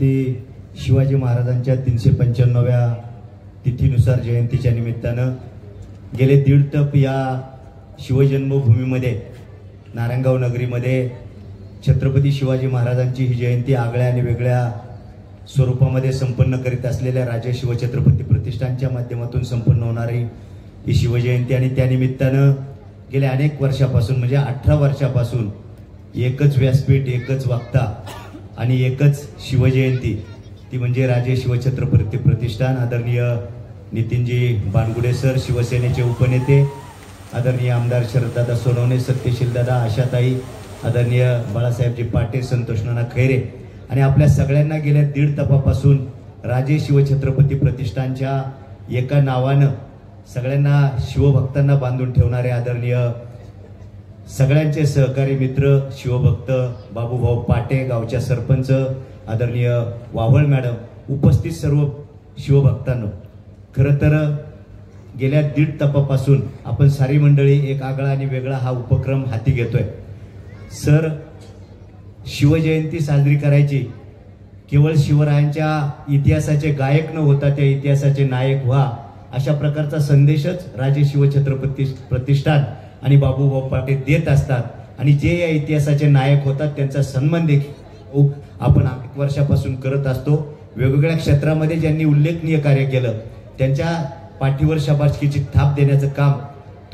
छत्रपती शिवाजी महाराजांच्या 395व्या तिथीनुसार जयंतीच्या निमित्तानं गेले 1.5 टप या शिवजन्मभूमीमध्ये नारायणगाव नगरीमध्ये छत्रपती शिवाजी महाराजांची ही जयंती आगळ्या आणि वेगळ्या स्वरूपामध्ये संपन्न करीत असलेल्या राजे शिवछत्रपती प्रतिष्ठानच्या माध्यमातून संपन्न होणारी ही शिवजयंती आणि त्या निमित्तानं गेल्या अनेक वर्षापासून म्हणजे 18 वर्षापासून एकच व्यासपीठ, एकच वक्ता आणि एकच शिवजयंती, ती म्हणजे राजे शिवछत्रपती प्रतिष्ठान. आदरणीय नितीनजी बानगुडे सर, शिवसेनेचे उपनेते, आदरणीय आमदार शरददादा सोनवणे, सत्यशीलदादा, आशाताई, आदरणीय बाळासाहेबजी पाटे, संतोषनाना खैरे आणि आपल्या सगळ्यांना गेल्या 1.5 तपापासून राजे शिवछत्रपती प्रतिष्ठानच्या एका नावानं सगळ्यांना शिवभक्तांना बांधून ठेवणारे आदरणीय सगळ्यांचे सहकारी मित्र शिवभक्त बाबूभाऊ पाटे, गावच्या सरपंच, आदरणीय वावळ मॅडम, उपस्थित सर्व शिवभक्तांनो, खरं तर गेल्या 1.5 तपापासून आपण सारी मंडळी एक आगळा आणि वेगळा हा उपक्रम हाती घेतोय. सर, शिवजयंती साजरी करायची, केवळ शिवरायांच्या इतिहासाचे गायक न होता त्या इतिहासाचे नायक व्हा, अशा प्रकारचा संदेशच राजे शिवछत्रपती प्रतिष्ठान आणि बाबूभाऊ पाटे देत असतात. आणि जे या इतिहासाचे नायक होतात त्यांचा सन्मान देखील आपण अनेक वर्षापासून करत असतो. वेगवेगळ्या क्षेत्रामध्ये ज्यांनी उल्लेखनीय कार्य केलं त्यांच्या पाठीवर शाबासकीची थाप देण्याचं काम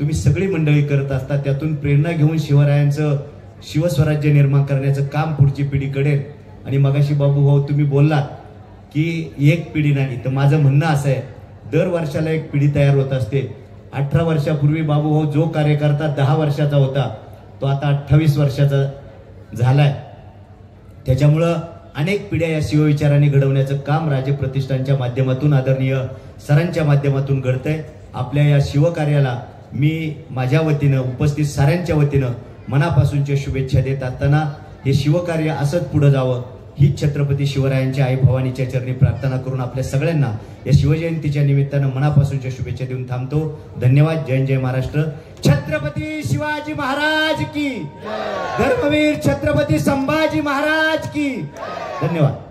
तुम्ही सगळी मंडळी करत असता. त्यातून प्रेरणा घेऊन शिवरायांचं शिवस्वराज्य निर्माण करण्याचं काम पुढची पिढी करेल. आणि मगाशी बाबूभाऊ तुम्ही बोललात की एक पिढी नाही, तर माझं म्हणणं असं आहे, दर वर्षाला एक पिढी तयार होत असते. 18 वर्षापूर्वी बाबूभाऊ जो कार्यकर्ता 10 वर्षाचा होता तो आता 28 वर्षाचा झालाय. त्याच्यामुळं अनेक पिढ्या या शिवविचाराने घडवण्याचं काम राजे प्रतिष्ठानच्या माध्यमातून आदरणीय सरांच्या माध्यमातून घडतंय. आपल्या या शिवकार्याला मी माझ्या वतीनं, उपस्थित साऱ्यांच्या वतीनं मनापासूनच्या शुभेच्छा देत असताना हे शिवकार्य असंच पुढे जावं हीच छत्रपती शिवरायांच्या आई भवानीच्या चरणी प्रार्थना करून आपल्या सगळ्यांना या शिवजयंतीच्या निमित्तानं मनापासूनच्या शुभेच्छा देऊन थांबतो. धन्यवाद. जय जय महाराष्ट्र. छत्रपती शिवाजी महाराज की, धर्मवीर छत्रपती संभाजी महाराज की. धन्यवाद.